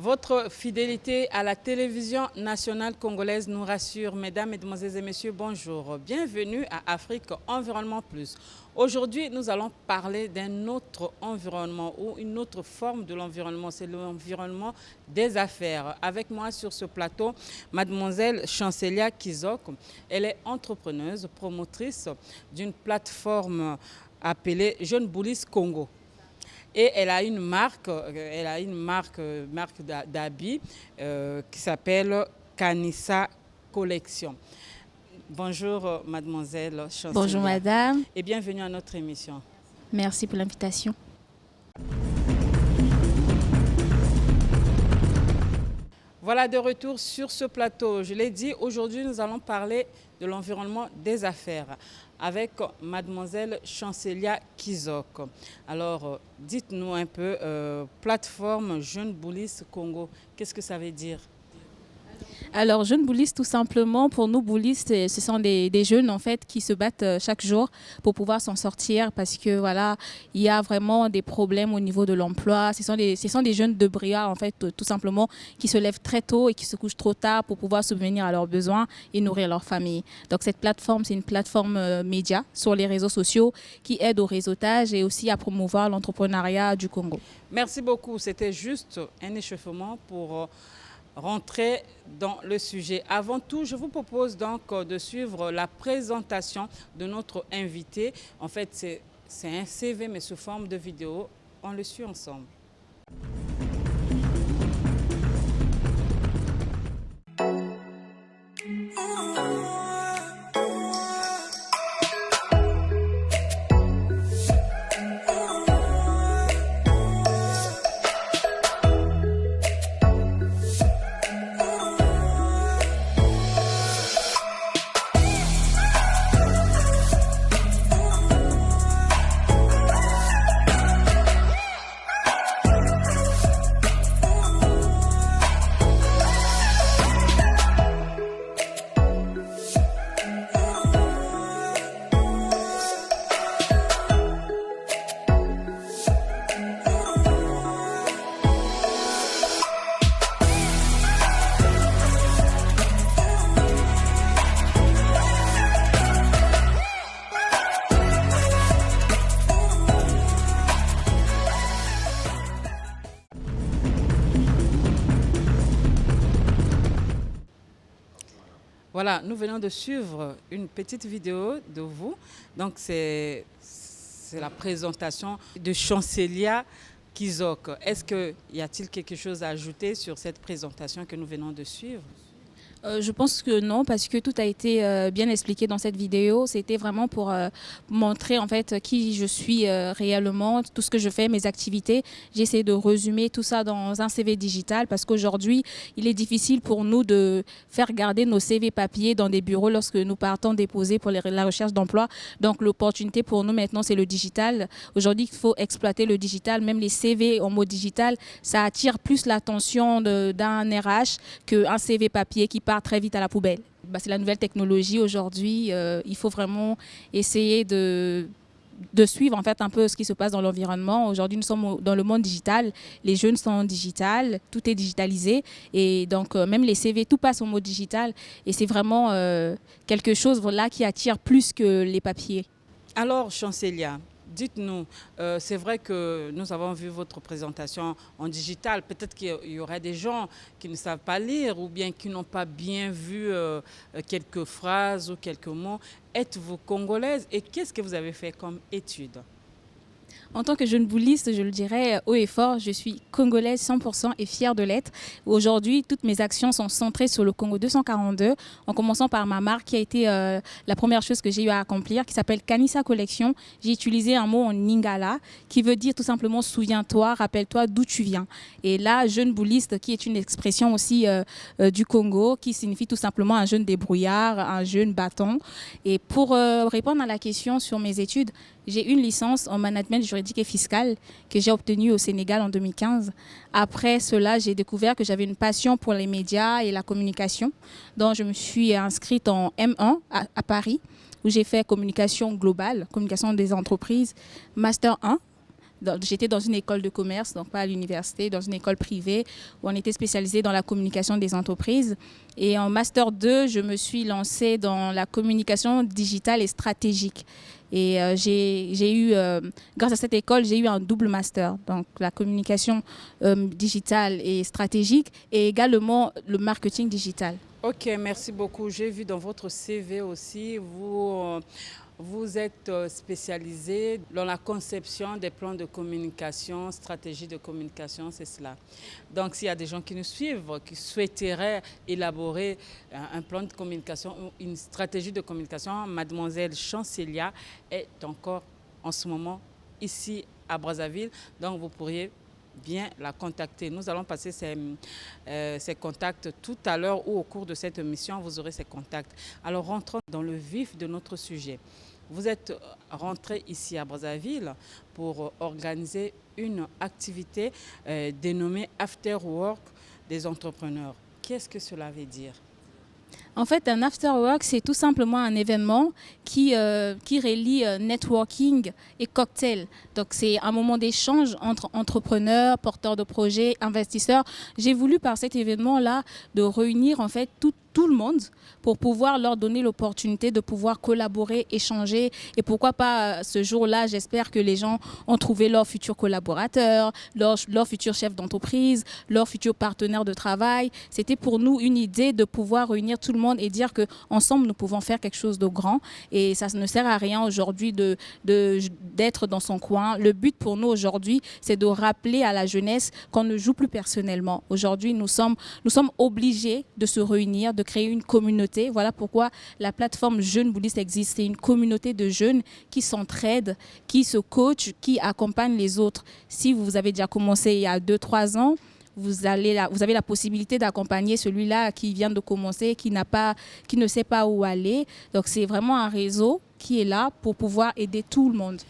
Votre fidélité à la télévision nationale congolaise nous rassure. Mesdames, Mesdemoiselles et Messieurs, bonjour. Bienvenue à Afrique Environnement Plus. Aujourd'hui, nous allons parler d'un autre environnement ou une autre forme de l'environnement. C'est l'environnement des affaires. Avec moi sur ce plateau, mademoiselle Chancelia Kizok. Elle est entrepreneuse, promotrice d'une plateforme appelée Jeune Boulis Congo. Et elle a une marque d'habits qui s'appelle Kanissa Collection. Bonjour mademoiselle Chancelia. Bonjour madame. Et bienvenue à notre émission. Merci pour l'invitation. Voilà de retour sur ce plateau. Je l'ai dit, aujourd'hui nous allons parler de l'environnement des affaires avec mademoiselle Chancelia Kizok. Alors, dites-nous un peu, plateforme Jeune Boulis Congo, qu'est-ce que ça veut dire? Alors, jeunes boulistes, tout simplement, pour nous boulistes, ce sont des jeunes en fait qui se battent chaque jour pour pouvoir s'en sortir parce que voilà, il y a vraiment des problèmes au niveau de l'emploi. Ce sont des jeunes de brouillard en fait, tout simplement, qui se lèvent très tôt et qui se couchent trop tard pour pouvoir subvenir à leurs besoins et nourrir leur famille. Donc cette plateforme, c'est une plateforme média sur les réseaux sociaux qui aide au réseautage et aussi à promouvoir l'entrepreneuriat du Congo. Merci beaucoup. C'était juste un échauffement pour rentrer dans le sujet. Avant tout, je vous propose donc de suivre la présentation de notre invité. En fait, c'est un CV, mais sous forme de vidéo. On le suit ensemble. Voilà, nous venons de suivre une petite vidéo de vous. Donc, c'est la présentation de Chancelia Kizok. Est-ce qu'il y a-t-il quelque chose à ajouter sur cette présentation que nous venons de suivre? Je pense que non, parce que tout a été bien expliqué dans cette vidéo. C'était vraiment pour montrer en fait qui je suis réellement, tout ce que je fais, mes activités. J'ai essayé de résumer tout ça dans un CV digital parce qu'aujourd'hui, il est difficile pour nous de faire garder nos CV papier dans des bureaux lorsque nous partons déposer pour la recherche d'emploi. Donc l'opportunité pour nous maintenant, c'est le digital. Aujourd'hui, il faut exploiter le digital. Même les CV en mode digital, ça attire plus l'attention d'un RH qu'un CV papier qui part très vite à la poubelle. C'est la nouvelle technologie aujourd'hui. Il faut vraiment essayer de suivre en fait un peu ce qui se passe dans l'environnement. Aujourd'hui, nous sommes dans le monde digital. Les jeunes sont digital, tout est digitalisé et donc même les CV, tout passe au mode digital et c'est vraiment quelque chose là qui attire plus que les papiers. Alors, Chancelia, dites-nous, c'est vrai que nous avons vu votre présentation en digital. Peut-être qu'il y aurait des gens qui ne savent pas lire ou bien qui n'ont pas bien vu quelques phrases ou quelques mots. Êtes-vous congolaise et qu'est-ce que vous avez fait comme étude? En tant que jeune bouliste, je le dirais haut et fort, je suis congolaise 100% et fière de l'être. Aujourd'hui, toutes mes actions sont centrées sur le Congo 242, en commençant par ma marque qui a été la première chose que j'ai eu à accomplir, qui s'appelle Kanissa Collection. J'ai utilisé un mot en lingala qui veut dire tout simplement souviens-toi, rappelle-toi d'où tu viens. Et là, jeune bouliste, qui est une expression aussi du Congo, qui signifie tout simplement un jeune débrouillard, un jeune bâton. Et pour répondre à la question sur mes études, j'ai une licence en management juridique et fiscal que j'ai obtenue au Sénégal en 2015. Après cela, j'ai découvert que j'avais une passion pour les médias et la communication. Donc, je me suis inscrite en M1 à Paris, où j'ai fait communication globale, communication des entreprises, Master 1. J'étais dans une école de commerce, donc pas à l'université, dans une école privée où on était spécialisé dans la communication des entreprises. Et en Master 2, je me suis lancée dans la communication digitale et stratégique. Et grâce à cette école, j'ai eu un double master, donc la communication digitale et stratégique et également le marketing digital. Ok, merci beaucoup. J'ai vu dans votre CV aussi, vous êtes spécialisé dans la conception des plans de communication, stratégie de communication, c'est cela. Donc, s'il y a des gens qui nous suivent, qui souhaiteraient élaborer un plan de communication, une stratégie de communication, mademoiselle Chancelia est encore en ce moment ici à Brazzaville. Donc, vous pourriez bien la contacter. Nous allons passer ces contacts tout à l'heure ou au cours de cette émission, vous aurez ces contacts. Alors, rentrons dans le vif de notre sujet. Vous êtes rentré ici à Brazzaville pour organiser une activité dénommée After Work des entrepreneurs. Qu'est-ce que cela veut dire? En fait, un after work, c'est tout simplement un événement qui relie networking et cocktail. Donc, c'est un moment d'échange entre entrepreneurs, porteurs de projets, investisseurs. J'ai voulu, par cet événement-là, de réunir en fait tout le monde pour pouvoir leur donner l'opportunité de pouvoir collaborer, échanger. Et pourquoi pas ce jour-là, j'espère que les gens ont trouvé leurs futurs collaborateurs, leurs futurs chefs d'entreprise, leurs futurs partenaires de travail. C'était pour nous une idée de pouvoir réunir tout le monde et dire qu'ensemble, nous pouvons faire quelque chose de grand. Et ça ne sert à rien aujourd'hui d'être dans son coin. Le but pour nous aujourd'hui, c'est de rappeler à la jeunesse qu'on ne joue plus personnellement. Aujourd'hui, nous sommes obligés de se réunir, de créer une communauté. Voilà pourquoi la plateforme Jeunes Bouddhistes existe. C'est une communauté de jeunes qui s'entraident, qui se coachent, qui accompagnent les autres. Si vous avez déjà commencé il y a 2-3 ans, vous avez la possibilité d'accompagner celui-là qui vient de commencer, qui ne sait pas où aller. Donc, c'est vraiment un réseau qui est là pour pouvoir aider tout le monde.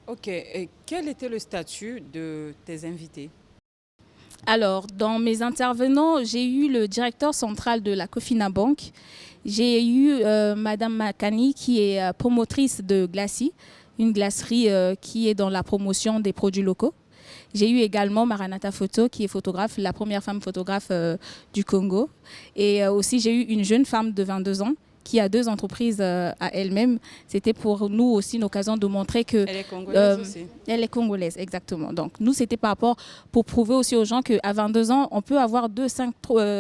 Ok. Et quel était le statut de tes invités? Alors, dans mes intervenants, j'ai eu le directeur central de la Cofina Bank. J'ai eu Madame Makani, qui est promotrice de Glacis, une glacerie qui est dans la promotion des produits locaux. J'ai eu également Maranatha Photo, qui est photographe, la première femme photographe du Congo. Et aussi, j'ai eu une jeune femme de 22 ans qui a 2 entreprises à elle-même. C'était pour nous aussi une occasion de montrer que... Elle est congolaise aussi. Elle est congolaise, exactement. Donc, nous, c'était par rapport pour prouver aussi aux gens qu'à 22 ans, on peut avoir 2, 5,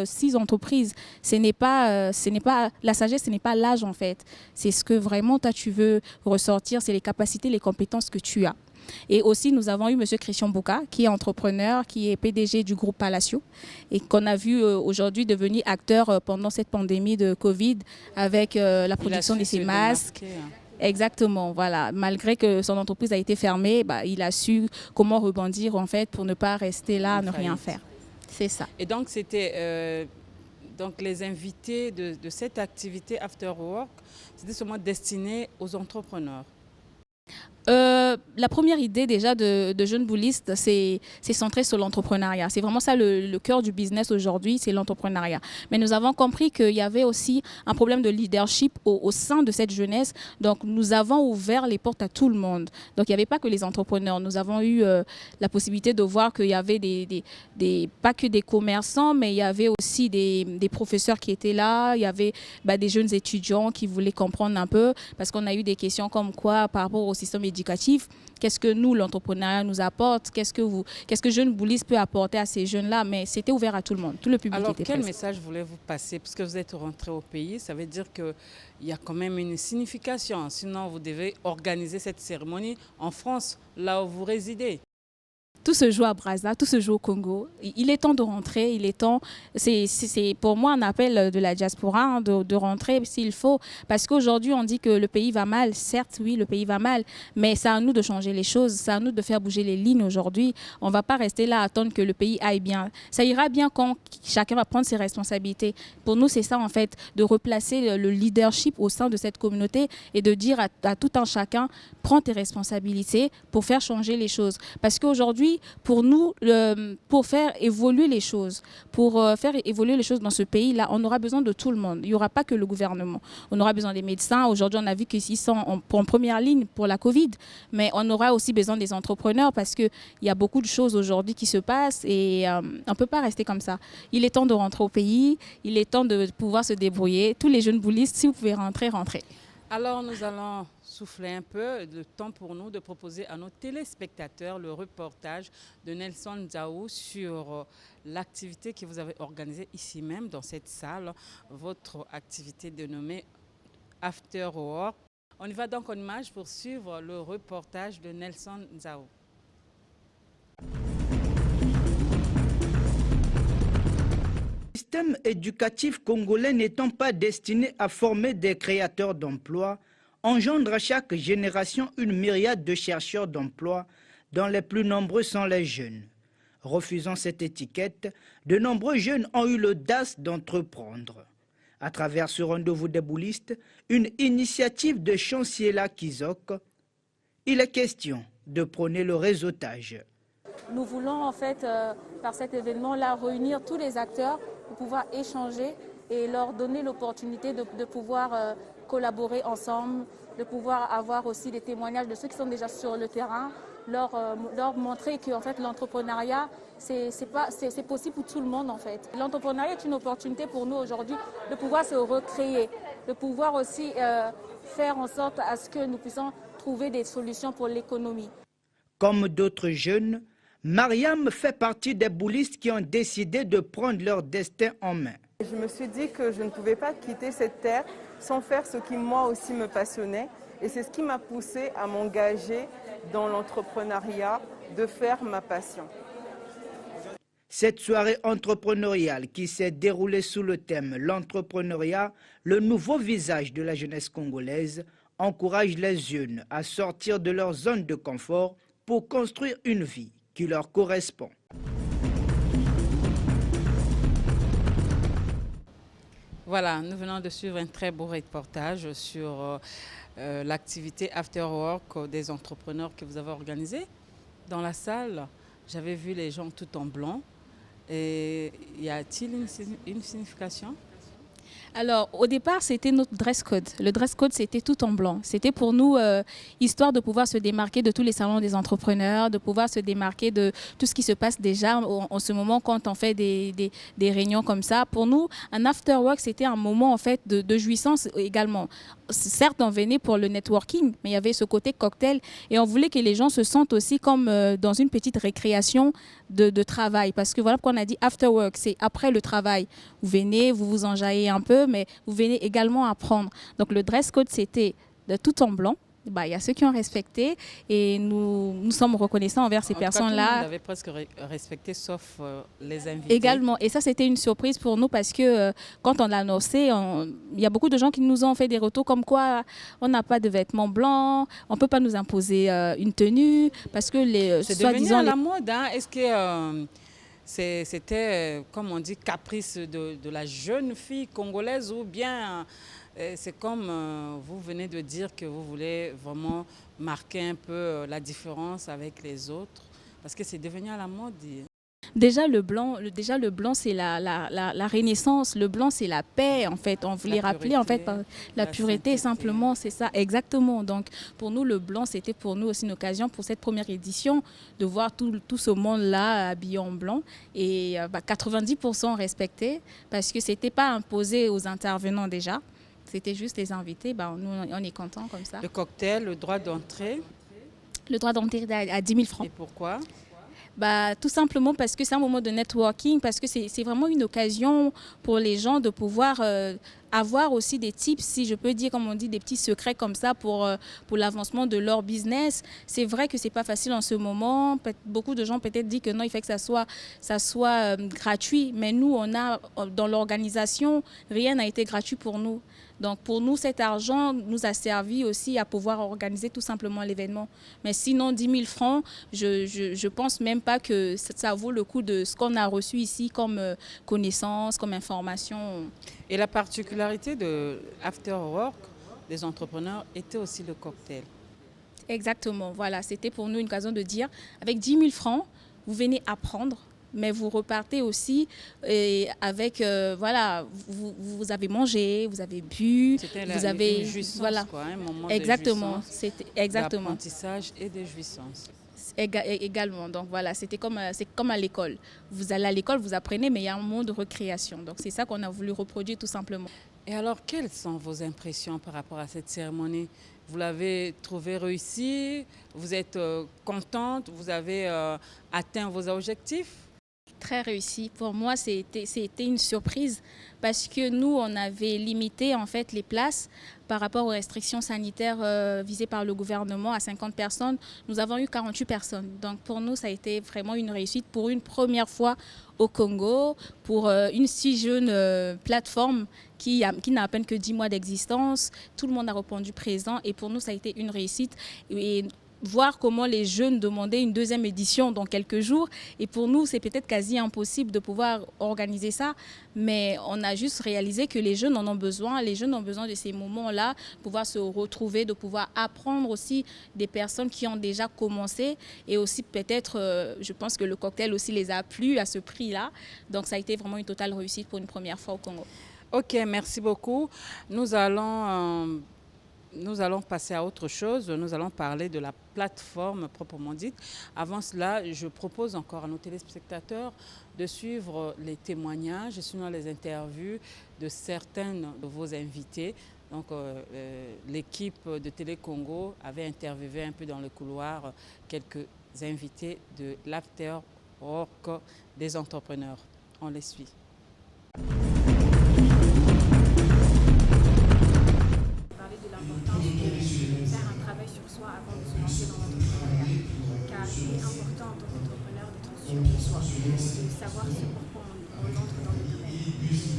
6 entreprises. La sagesse, ce n'est pas l'âge, en fait. C'est ce que vraiment, toi, tu veux ressortir, c'est les capacités, les compétences que tu as. Et aussi, nous avons eu M. Christian Bouka, qui est entrepreneur, qui est PDG du groupe Palacio et qu'on a vu aujourd'hui devenir acteur pendant cette pandémie de Covid avec la production de ces masques. Exactement, voilà. Malgré que son entreprise a été fermée, il a su comment rebondir en fait pour ne pas rester là, ne rien faire. C'est ça. Et donc, c'était donc les invités de cette activité After Work, c'était seulement destiné aux entrepreneurs. La première idée déjà de Jeunes Bouddhistes, c'est centré sur l'entrepreneuriat. C'est vraiment ça le cœur du business aujourd'hui, c'est l'entrepreneuriat. Mais nous avons compris qu'il y avait aussi un problème de leadership au sein de cette jeunesse. Donc nous avons ouvert les portes à tout le monde. Donc il n'y avait pas que les entrepreneurs. Nous avons eu la possibilité de voir qu'il y avait pas que des commerçants, mais il y avait aussi des professeurs qui étaient là. Il y avait des jeunes étudiants qui voulaient comprendre un peu parce qu'on a eu des questions comme quoi par rapport au système éducatif, qu'est-ce que nous, l'entrepreneuriat nous apporte, qu'est-ce que Jeunes Bouddhistes peut apporter à ces jeunes-là, mais c'était ouvert à tout le monde, tout le public était présent. Alors, quel message voulez-vous passer? Puisque vous êtes rentré au pays, ça veut dire qu'il y a quand même une signification, sinon vous devez organiser cette cérémonie en France, là où vous résidez. Tout se joue à Brazza, tout se joue au Congo. Il est temps de rentrer, il est temps, c'est pour moi un appel de la diaspora de rentrer s'il faut. Parce qu'aujourd'hui, on dit que le pays va mal. Certes, oui, le pays va mal, mais c'est à nous de changer les choses, c'est à nous de faire bouger les lignes aujourd'hui. On ne va pas rester là à attendre que le pays aille bien. Ça ira bien quand chacun va prendre ses responsabilités. Pour nous, c'est ça en fait, de replacer le leadership au sein de cette communauté et de dire à tout un chacun, prends tes responsabilités pour faire changer les choses. Parce qu'aujourd'hui, aussi, pour nous, pour faire évoluer les choses, dans ce pays-là, on aura besoin de tout le monde. Il n'y aura pas que le gouvernement. On aura besoin des médecins. Aujourd'hui, on a vu qu'ils sont en première ligne pour la Covid, mais on aura aussi besoin des entrepreneurs parce qu'il y a beaucoup de choses aujourd'hui qui se passent et on ne peut pas rester comme ça. Il est temps de rentrer au pays, il est temps de pouvoir se débrouiller. Tous les jeunes boulistes, si vous pouvez rentrer, rentrez. Alors nous allons souffler un peu, le temps pour nous de proposer à nos téléspectateurs le reportage de Nelson Nzaou sur l'activité que vous avez organisée ici même dans cette salle, votre activité dénommée After Work. On y va donc en image pour suivre le reportage de Nelson Nzaou. Le système éducatif congolais n'étant pas destiné à former des créateurs d'emplois, engendre à chaque génération une myriade de chercheurs d'emplois, dont les plus nombreux sont les jeunes. Refusant cette étiquette, de nombreux jeunes ont eu l'audace d'entreprendre. À travers ce rendez-vous des boulistes, une initiative de Chanciela Kizok, il est question de prôner le réseautage. Nous voulons en fait, par cet événement-là, réunir tous les acteurs pour pouvoir échanger et leur donner l'opportunité de pouvoir collaborer ensemble, de pouvoir avoir aussi des témoignages de ceux qui sont déjà sur le terrain, leur montrer que en fait, l'entrepreneuriat, c'est possible pour tout le monde en fait. L'entrepreneuriat est une opportunité pour nous aujourd'hui de pouvoir se recréer, de pouvoir aussi faire en sorte à ce que nous puissions trouver des solutions pour l'économie. Comme d'autres jeunes, Mariam fait partie des boulistes qui ont décidé de prendre leur destin en main. Je me suis dit que je ne pouvais pas quitter cette terre sans faire ce qui moi aussi me passionnait. Et c'est ce qui m'a poussée à m'engager dans l'entrepreneuriat, de faire ma passion. Cette soirée entrepreneuriale qui s'est déroulée sous le thème « L'entrepreneuriat, le nouveau visage de la jeunesse congolaise » encourage les jeunes à sortir de leur zone de confort pour construire une vie qui leur correspond. Voilà, nous venons de suivre un très beau reportage sur l'activité After Work des entrepreneurs que vous avez organisée. Dans la salle, j'avais vu les gens tout en blanc. Et y a-t-il une signification ? Alors, au départ, c'était notre dress code. Le dress code, c'était tout en blanc. C'était pour nous, histoire de pouvoir se démarquer de tous les salons des entrepreneurs, de pouvoir se démarquer de tout ce qui se passe déjà en ce moment quand on fait des réunions comme ça. Pour nous, un after work, c'était un moment en fait de jouissance également. Certes, on venait pour le networking, mais il y avait ce côté cocktail et on voulait que les gens se sentent aussi comme dans une petite récréation de travail. Parce que voilà pourquoi on a dit after work, c'est après le travail. Vous venez, vous vous enjaillez un peu, mais vous venez également apprendre. Donc le dress code, c'était de tout en blanc. Bah, il y a ceux qui ont respecté et nous sommes reconnaissants envers ces personnes-là. Vous avez presque respecté, sauf les invités. Également. Et ça, c'était une surprise pour nous parce que quand on l'a annoncé, il y a beaucoup de gens qui nous ont fait des retours comme quoi on n'a pas de vêtements blancs, on ne peut pas nous imposer une tenue parce que les c'est devenu à la mode. Hein? Est-ce que c'était, comme on dit, caprice de la jeune fille congolaise ou bien c'est comme vous venez de dire que vous voulez vraiment marquer un peu la différence avec les autres parce que c'est devenu à la mode. Déjà le blanc, c'est la renaissance. Le blanc, c'est la paix en fait. On voulait rappeler en fait la pureté simplement, c'est ça exactement. Donc pour nous, le blanc, c'était pour nous aussi une occasion pour cette première édition de voir tout ce monde-là habillé en blanc et 90% respecté parce que c'était pas imposé aux intervenants déjà. C'était juste les invités. Nous, on est contents comme ça. Le cocktail, le droit d'entrée. Le droit d'entrée à 10 000 francs. Et pourquoi ? Tout simplement parce que c'est un moment de networking, parce que c'est vraiment une occasion pour les gens de pouvoir avoir aussi des tips, si je peux dire, comme on dit, des petits secrets comme ça pour l'avancement de leur business. C'est vrai que c'est pas facile en ce moment. Beaucoup de gens peut-être disent que non, il faut que ça soit gratuit. Mais nous, dans l'organisation, rien n'a été gratuit pour nous. Donc pour nous, cet argent nous a servi aussi à pouvoir organiser tout simplement l'événement. Mais sinon, 10 000 francs, je pense même pas que ça vaut le coup de ce qu'on a reçu ici comme connaissance, comme information. Et la particularité de After Work des entrepreneurs était aussi le cocktail. Exactement, voilà, c'était pour nous une occasion de dire, avec 10 000 francs, vous venez apprendre, mais vous repartez aussi et avec, voilà, vous avez mangé, vous avez bu, vous avez, une jouissance, voilà, quoi, un moment exactement, de jouissance, c'était exactement. d'apprentissage et de jouissance. Également, donc voilà, c'est comme à l'école. Vous allez à l'école, vous apprenez, mais il y a un moment de recréation. Donc c'est ça qu'on a voulu reproduire tout simplement. Et alors, quelles sont vos impressions par rapport à cette cérémonie? Vous l'avez trouvée réussie? Vous êtes contente? Vous avez atteint vos objectifs? Très réussi. Pour moi, c'était une surprise parce que nous, on avait limité en fait les places par rapport aux restrictions sanitaires visées par le gouvernement à 50 personnes. Nous avons eu 48 personnes. Donc pour nous, ça a été vraiment une réussite pour une première fois au Congo, pour une si jeune plateforme qui n'a à peine que 10 mois d'existence. Tout le monde a répondu présent et pour nous, ça a été une réussite. Et voir comment les jeunes demandaient une deuxième édition dans quelques jours. Et pour nous, c'est peut-être quasi impossible de pouvoir organiser ça. Mais on a juste réalisé que les jeunes en ont besoin. Les jeunes ont besoin de ces moments-là, de pouvoir se retrouver, de pouvoir apprendre aussi des personnes qui ont déjà commencé. Et aussi peut-être, je pense que le cocktail aussi les a plu à ce prix-là. Donc ça a été vraiment une totale réussite pour une première fois au Congo. Ok, merci beaucoup. Nous allons passer à autre chose. Nous allons parler de la plateforme proprement dite. Avant cela, je propose encore à nos téléspectateurs de suivre les témoignages, sinon les interviews de certains de vos invités. Donc, l'équipe de Télé Congo avait interviewé un peu dans le couloir quelques invités de l'After Work des entrepreneurs. On les suit. Faire un travail sur soi avant de se lancer dans l'entrepreneuriat. Car c'est important en tant qu'entrepreneur d'être sûr de soi, de savoir ce pourquoi on entre dans le domaine.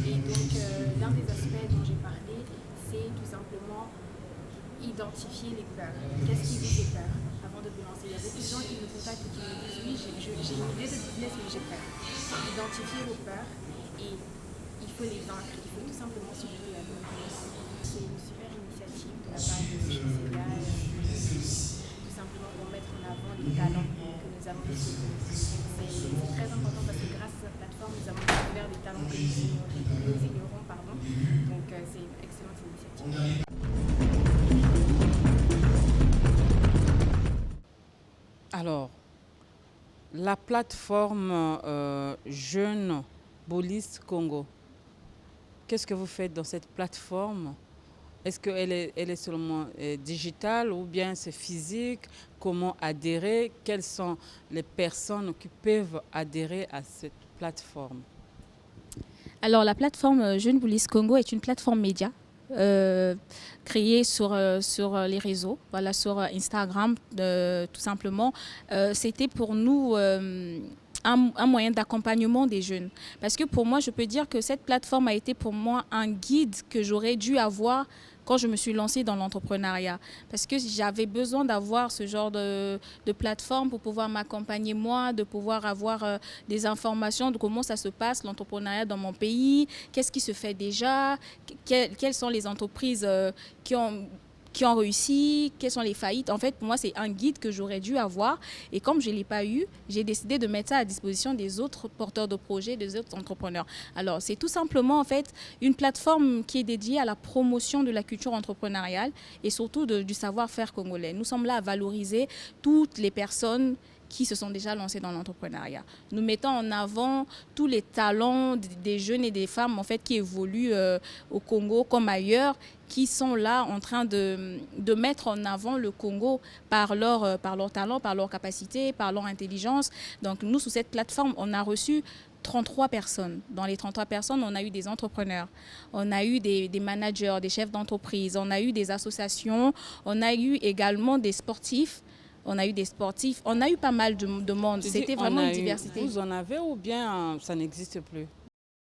Et donc, l'un des aspects dont j'ai parlé, c'est tout simplement identifier les peurs. Qu'est-ce qui vous fait peur avant de vous lancer? Il y a beaucoup de gens qui me contactent et qui me disent oui, j'ai une idée de business, mais j'ai peur. Identifier vos peurs et il faut les vaincre. Il faut tout simplement se jeter à l'eau. C'est une super initiative de la part de GCA, tout simplement pour mettre en avant les talents que nous avons ici. C'est très important parce que grâce à cette plateforme, nous avons découvert des talents que nous ignorons. Donc c'est une excellente initiative. Alors, la plateforme Jeune Bolis Congo, qu'est-ce que vous faites dans cette plateforme? Est-ce qu'elle est seulement digitale ou bien c'est physique? Comment adhérer? Quelles sont les personnes qui peuvent adhérer à cette plateforme? Alors, la plateforme Jeune Bolis Congo est une plateforme média créée sur les réseaux, voilà, sur Instagram, tout simplement. C'était pour nous un moyen d'accompagnement des jeunes. Parce que pour moi, je peux dire que cette plateforme a été pour moi un guide que j'aurais dû avoir quand je me suis lancée dans l'entrepreneuriat. Parce que j'avais besoin d'avoir ce genre de plateforme pour pouvoir m'accompagner moi, de pouvoir avoir des informations de comment ça se passe, l'entrepreneuriat dans mon pays, qu'est-ce qui se fait déjà, quelles sont les entreprises qui ont réussi, quelles sont les faillites. En fait, pour moi, c'est un guide que j'aurais dû avoir. Et comme je ne l'ai pas eu, j'ai décidé de mettre ça à disposition des autres porteurs de projets, des autres entrepreneurs. Alors, c'est tout simplement, en fait, une plateforme qui est dédiée à la promotion de la culture entrepreneuriale et surtout du savoir-faire congolais. Nous sommes là à valoriser toutes les personnes qui se sont déjà lancés dans l'entrepreneuriat. Nous mettons en avant tous les talents des jeunes et des femmes en fait, qui évoluent au Congo comme ailleurs, qui sont là en train de mettre en avant le Congo par leur talent, par leur capacité, par leur intelligence. Donc nous, sous cette plateforme, on a reçu 33 personnes. Dans les 33 personnes, on a eu des entrepreneurs, on a eu des managers, des chefs d'entreprise, on a eu des associations, on a eu également des sportifs. On a eu des sportifs, on a eu pas mal de monde. C'était vraiment une diversité. Vous en avez ou bien ça n'existe plus?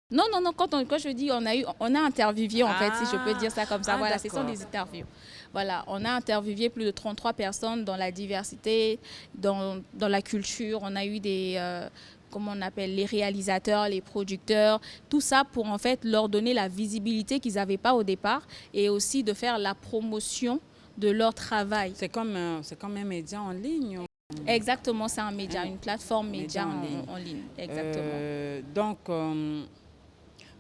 Non, quand je dis on a interviewé en fait, si je peux dire ça comme ça. Voilà, ce sont des interviews. Voilà, on a interviewé plus de 33 personnes dans la diversité, dans la culture. On a eu comment on appelle, les réalisateurs, les producteurs, tout ça pour en fait leur donner la visibilité qu'ils n'avaient pas au départ et aussi de faire la promotion de leur travail. C'est comme un média en ligne. Exactement, c'est un média, une plateforme média en ligne. Exactement. Donc,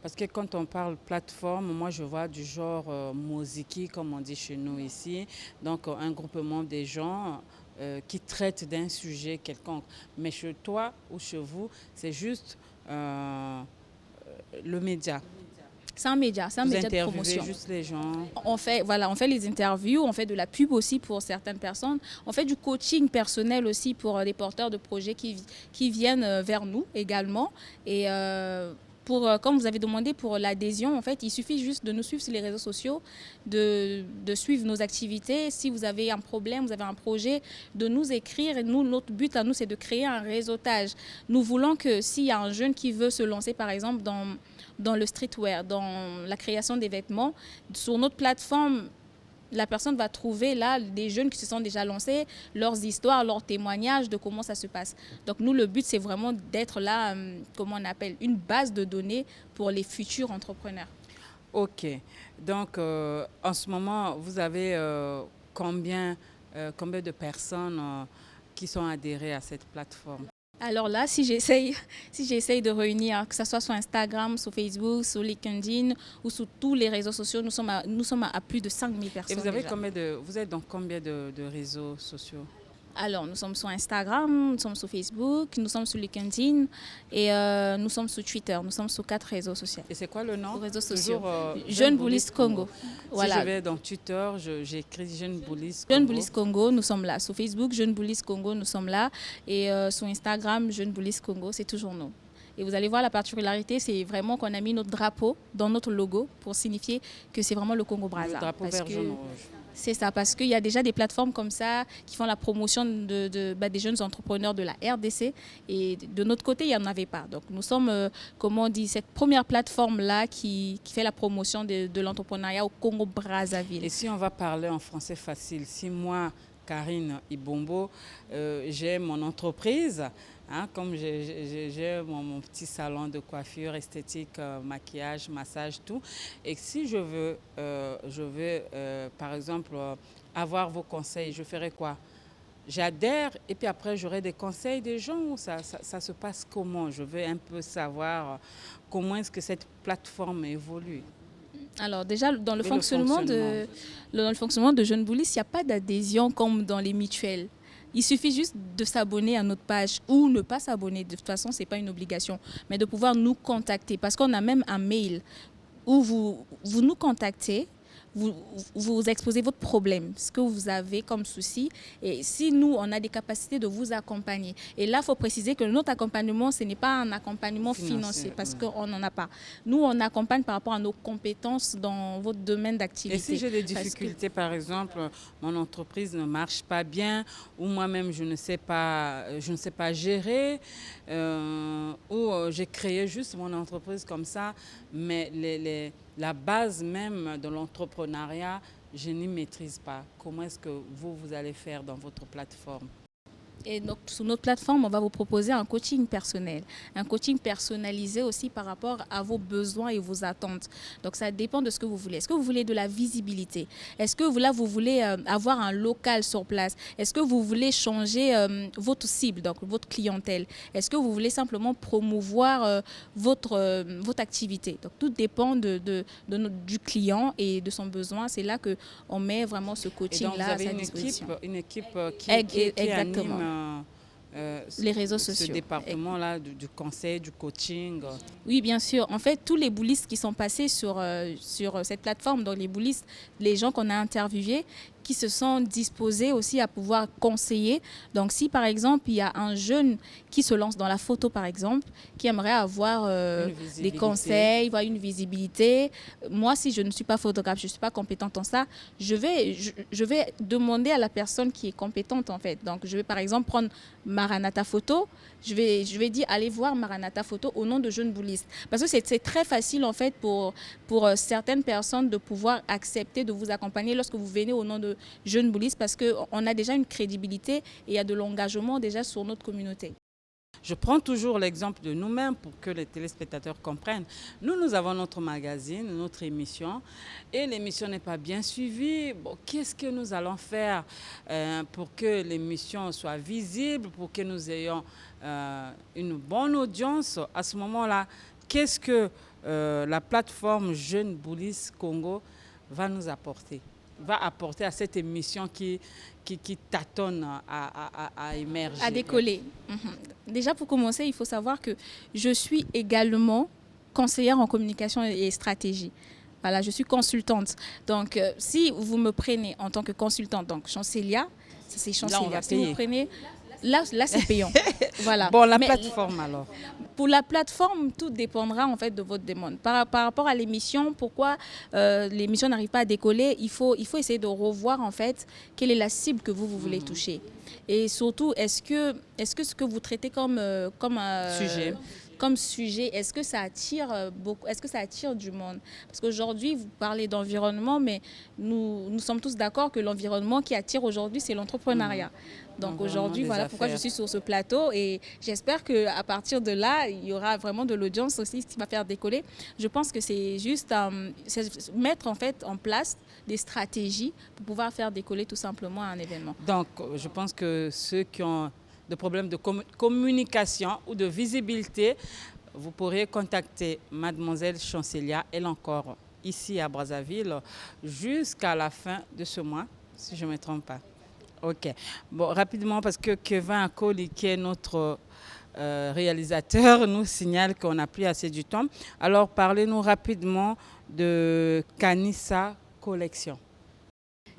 parce que quand on parle plateforme, moi je vois du genre Moziki, comme on dit chez nous ici, donc un groupement des gens qui traitent d'un sujet quelconque. Mais chez toi ou chez vous, c'est juste le média. C'est un média de promotion. Juste les gens. On fait les interviews, on fait de la pub aussi pour certaines personnes. On fait du coaching personnel aussi pour les porteurs de projets qui viennent vers nous également. Et comme vous avez demandé pour l'adhésion, en fait, il suffit juste de nous suivre sur les réseaux sociaux, de suivre nos activités. Si vous avez un problème, vous avez un projet, de nous écrire. Et nous, notre but à nous, c'est de créer un réseautage. Nous voulons que s'il y a un jeune qui veut se lancer, par exemple, dans le streetwear, dans la création des vêtements, sur notre plateforme, la personne va trouver là des jeunes qui se sont déjà lancés, leurs histoires, leurs témoignages de comment ça se passe. Donc nous, le but, c'est vraiment d'être là, comment on appelle, une base de données pour les futurs entrepreneurs. Ok. Donc, en ce moment, vous avez combien de personnes qui sont adhérées à cette plateforme? Alors là, si j'essaye de réunir, que ce soit sur Instagram, sur Facebook, sur LinkedIn ou sur tous les réseaux sociaux, nous sommes à plus de 5000 personnes. Et vous avez déjà. vous êtes dans combien de réseaux sociaux? Alors, nous sommes sur Instagram, nous sommes sur Facebook, nous sommes sur LinkedIn et nous sommes sur Twitter. Nous sommes sur 4 réseaux sociaux. Et c'est quoi le nom? Réseaux sociaux. Jeune Bullis Congo. Voilà. Si je vais dans Twitter, j'écris Jeune Bullis Congo. Jeune Bullis Congo, nous sommes là. Sur Facebook, Jeune Bullis Congo, nous sommes là. Et sur Instagram, Jeune Bullis Congo, c'est toujours nous. Et vous allez voir, la particularité, c'est vraiment qu'on a mis notre drapeau dans notre logo pour signifier que c'est vraiment le Congo-Brazza. Le drapeau vert, jaune, rouge. C'est ça, parce qu'il y a déjà des plateformes comme ça qui font la promotion des jeunes entrepreneurs de la RDC. Et de notre côté, il n'y en avait pas. Donc nous sommes, comment on dit, cette première plateforme-là qui fait la promotion de l'entrepreneuriat au Congo-Brazzaville. Et si on va parler en français facile, si moi, Karine Ibombo, j'ai mon entreprise, hein, comme j'ai mon petit salon de coiffure, esthétique, maquillage, massage, tout. Et si je veux par exemple, avoir vos conseils, je ferai quoi? J'adhère et puis après j'aurai des conseils des gens ou ça se passe comment? Je veux un peu savoir comment est-ce que cette plateforme évolue. Alors déjà, dans le fonctionnement de Jeune Bullis, il n'y a pas d'adhésion comme dans les mutuelles. Il suffit juste de s'abonner à notre page ou ne pas s'abonner. De toute façon, ce n'est pas une obligation. Mais de pouvoir nous contacter. Parce qu'on a même un mail où vous nous contactez. Vous exposez votre problème, ce que vous avez comme souci. Et si nous, on a des capacités de vous accompagner. Et là, il faut préciser que notre accompagnement, ce n'est pas un accompagnement financier parce qu'on n'en a pas. Nous, on accompagne par rapport à nos compétences dans votre domaine d'activité. Et si j'ai des difficultés, par exemple, mon entreprise ne marche pas bien ou moi-même, je ne sais pas gérer ou j'ai créé juste mon entreprise comme ça, mais la base même de l'entrepreneuriat, je n'y maîtrise pas. Comment est-ce que vous allez faire dans votre plateforme? Et donc, sur notre plateforme, on va vous proposer un coaching personnel. Un coaching personnalisé aussi par rapport à vos besoins et vos attentes. Donc, ça dépend de ce que vous voulez. Est-ce que vous voulez de la visibilité? Est-ce que vous voulez avoir un local sur place? Est-ce que vous voulez changer votre cible, donc votre clientèle? Est-ce que vous voulez simplement promouvoir votre activité? Donc, tout dépend du client et de son besoin. C'est là qu'on met vraiment ce coaching-là à sa disposition. Une équipe qui exactement. anime les réseaux sociaux. Ce département-là du conseil, du coaching. Oui, bien sûr. En fait, tous les bullistes qui sont passés sur cette plateforme, donc les bullistes, les gens qu'on a interviewés, qui se sont disposés aussi à pouvoir conseiller. Donc, si par exemple, il y a un jeune qui se lance dans la photo, par exemple, qui aimerait avoir des conseils, voir une visibilité. Moi, si je ne suis pas photographe, je ne suis pas compétente en ça, je vais demander à la personne qui est compétente, en fait. Donc, je vais par exemple prendre Maranatha Photo. Je vais dire, allez voir Maranatha Photo au nom de Jeune Bulliste. Parce que c'est très facile, en fait, pour certaines personnes de pouvoir accepter de vous accompagner lorsque vous venez au nom de Jeune Bulliste parce qu'on a déjà une crédibilité et il y a de l'engagement déjà sur notre communauté. Je prends toujours l'exemple de nous-mêmes pour que les téléspectateurs comprennent. Nous avons notre magazine, notre émission, et l'émission n'est pas bien suivie. Bon, qu'est-ce que nous allons faire pour que l'émission soit visible, pour que nous ayons une bonne audience? À ce moment-là, qu'est-ce que la plateforme Jeune Boulis Congo va nous apporter, va apporter à cette émission qui tâtonne à émerger? À décoller. Déjà, pour commencer, il faut savoir que je suis également conseillère en communication et stratégie. Voilà, je suis consultante. Donc, si vous me prenez en tant que consultante, donc Chancelia, c'est Chancelia. Là, on va si payer. vous prenez, là c'est payant. Voilà. Bon, la Mais plateforme alors. pour la plateforme, tout dépendra en fait de votre demande. Par rapport à l'émission, pourquoi l'émission n'arrive pas à décoller, il faut essayer de revoir en fait quelle est la cible que vous voulez toucher. Et surtout, est-ce que ce que vous traitez comme sujet, est-ce que ça attire beaucoup, est-ce que ça attire du monde? Parce qu'aujourd'hui, vous parlez d'environnement, mais nous sommes tous d'accord que l'environnement qui attire aujourd'hui, c'est l'entrepreneuriat. Donc aujourd'hui, voilà pourquoi je suis sur ce plateau et j'espère qu'à partir de là, il y aura vraiment de l'audience aussi qui va faire décoller. Je pense que c'est juste mettre en fait en place des stratégies pour pouvoir faire décoller tout simplement un événement. Donc, je pense que ceux qui ont des problèmes de communication ou de visibilité, vous pourrez contacter Mademoiselle Chancelia, elle encore ici à Brazzaville, jusqu'à la fin de ce mois, si je ne me trompe pas. Ok. Bon, rapidement, parce que Kevin Akoli, qui est notre réalisateur, nous signale qu'on n'a plus assez du temps. Alors, parlez-nous rapidement de Kanissa Collection.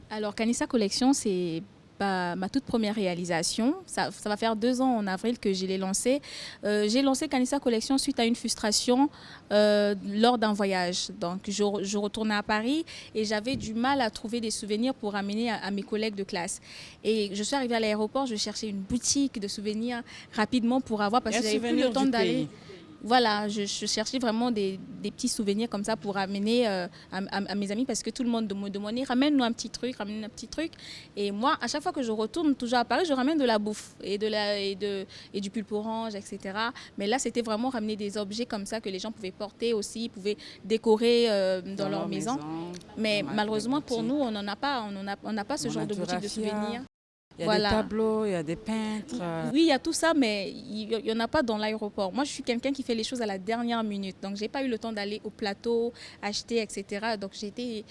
Alors, Kanissa Collection, c'est ma toute première réalisation. Ça va faire 2 ans en avril que je l'ai lancé. J'ai lancé Kanissa Collection suite à une frustration lors d'un voyage. Donc, je retournais à Paris et j'avais du mal à trouver des souvenirs pour amener à mes collègues de classe. Et je suis arrivée à l'aéroport, je cherchais une boutique de souvenirs rapidement pour avoir, parce que j'avais plus le temps d'aller. Voilà, je cherchais vraiment des petits souvenirs comme ça pour amener à mes amis, parce que tout le monde me demandait ramène-nous un petit truc, ramène-nous un petit truc. Et moi, à chaque fois que je retourne toujours à Paris, je ramène de la bouffe et du pulpe orange, etc. Mais là, c'était vraiment ramener des objets comme ça que les gens pouvaient porter aussi, pouvaient décorer dans leur maison. Mais malheureusement pour nous, on n'a pas ce genre de boutique de souvenirs. Il y a des tableaux, il y a des peintres. Oui, il y a tout ça, mais il n'y en a pas dans l'aéroport. Moi, je suis quelqu'un qui fait les choses à la dernière minute. Donc, je n'ai pas eu le temps d'aller au plateau, acheter, etc. Donc, j'ai été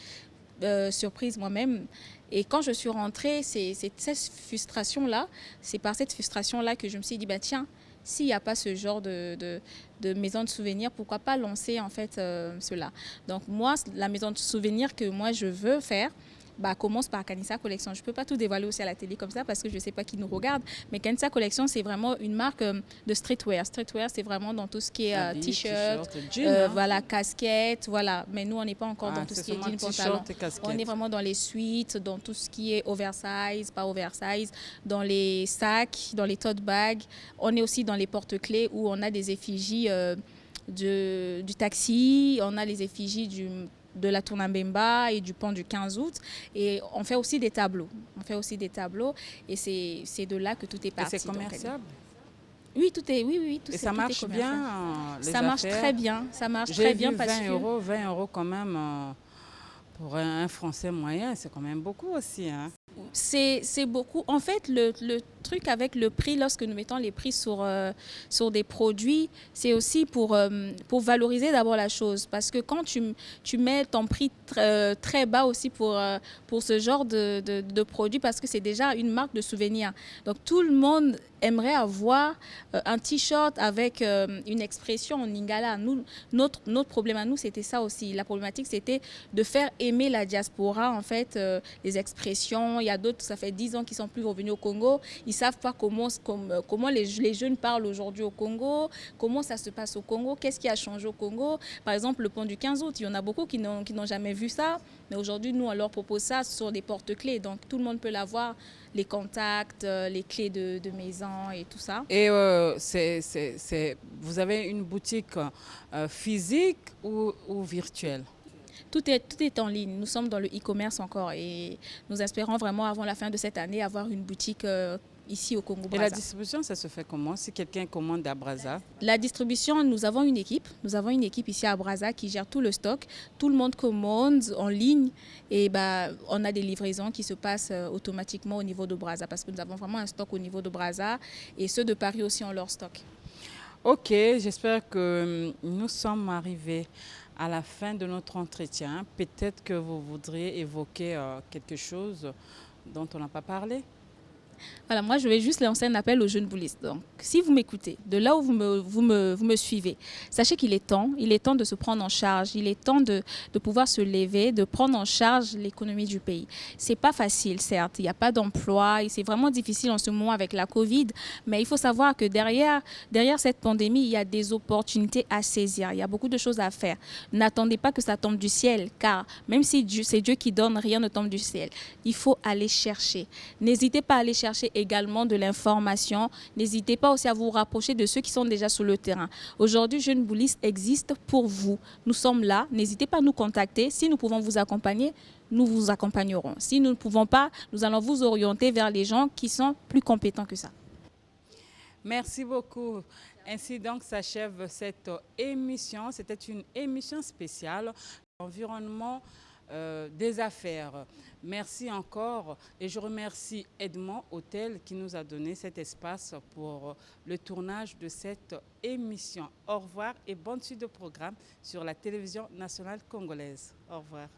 surprise moi-même. Et quand je suis rentrée, c'est cette frustration-là, c'est par cette frustration-là que je me suis dit, bah, tiens, s'il n'y a pas ce genre de maison de souvenirs, pourquoi pas lancer en fait cela. Donc, moi, la maison de souvenirs que moi, je veux faire, commence par Kanissa Collection. Je ne peux pas tout dévoiler aussi à la télé comme ça parce que je ne sais pas qui nous regarde. Mais Kanissa Collection, c'est vraiment une marque de streetwear. Streetwear, c'est vraiment dans tout ce qui est t-shirt, voilà, casquette, voilà. Mais nous, on n'est pas encore dans tout ce qui est jean, pantalon. On est vraiment dans les suites, dans tout ce qui est oversize, pas oversize, dans les sacs, dans les tote bags. On est aussi dans les porte-clés où on a des effigies du taxi, on a les effigies de la Tournambemba et du pont du 15 août. Et on fait aussi des tableaux. Et c'est de là que tout est parti. Et c'est commerciable? Oui, tout est, oui, tout. Et ça marche bien, ça marche très bien. Ça marche très très bien parce parce que 20 € quand même pour un Français moyen, c'est quand même beaucoup aussi. Hein. C'est beaucoup. En fait, le truc avec le prix, lorsque nous mettons les prix sur des produits, c'est aussi pour valoriser d'abord la chose. Parce que quand tu mets ton prix très bas aussi pour ce genre de produit, parce que c'est déjà une marque de souvenir. Donc tout le monde aimerait avoir un t-shirt avec une expression en lingala. Notre problème à nous, c'était ça aussi. La problématique, c'était de faire aimer la diaspora, en fait, les expressions. Il y a d'autres, ça fait 10 ans qu'ils sont plus revenus au Congo. Ils ne savent pas comment les jeunes parlent aujourd'hui au Congo, comment ça se passe au Congo, qu'est-ce qui a changé au Congo. Par exemple, le pont du 15 août, il y en a beaucoup qui n'ont jamais vu ça. Mais aujourd'hui, nous, on leur propose ça sur des porte-clés. Donc, tout le monde peut l'avoir, les contacts, les clés de maison et tout ça. Et vous avez une boutique physique ou virtuelle? Tout est en ligne. Nous sommes dans le e-commerce encore et nous espérons vraiment avant la fin de cette année avoir une boutique ici au Et la Congo-Brazza. distribution, ça se fait comment si quelqu'un commande à Brazza? La distribution, nous avons une équipe. Nous avons une équipe ici à Brazza qui gère tout le stock. Tout le monde commande en ligne et on a des livraisons qui se passent automatiquement au niveau de Brazza parce que nous avons vraiment un stock au niveau de Brazza et ceux de Paris aussi ont leur stock. Ok, j'espère que nous sommes arrivés à la fin de notre entretien. Peut-être que vous voudriez évoquer quelque chose dont on n'a pas parlé. Voilà, moi, je vais juste lancer un appel aux jeunes boulistes. Donc, si vous m'écoutez, de là où vous me suivez, sachez qu'il est temps de se prendre en charge. Il est temps de pouvoir se lever, de prendre en charge l'économie du pays. C'est pas facile, certes. Il n'y a pas d'emploi et c'est vraiment difficile en ce moment avec la Covid. Mais il faut savoir que derrière cette pandémie, il y a des opportunités à saisir. Il y a beaucoup de choses à faire. N'attendez pas que ça tombe du ciel, car même si c'est Dieu qui donne, rien ne tombe du ciel. Il faut aller chercher. N'hésitez pas à aller chercher également de l'information. N'hésitez pas aussi à vous rapprocher de ceux qui sont déjà sur le terrain. Aujourd'hui, Jeunes Boulistes existe pour vous. Nous sommes là. N'hésitez pas à nous contacter. Si nous pouvons vous accompagner, nous vous accompagnerons. Si nous ne pouvons pas, nous allons vous orienter vers les gens qui sont plus compétents que ça. Merci beaucoup. Ainsi donc s'achève cette émission. C'était une émission spéciale, environnement des affaires. Merci encore et je remercie Edmond Hôtel qui nous a donné cet espace pour le tournage de cette émission. Au revoir et bonne suite de programme sur la télévision nationale congolaise. Au revoir.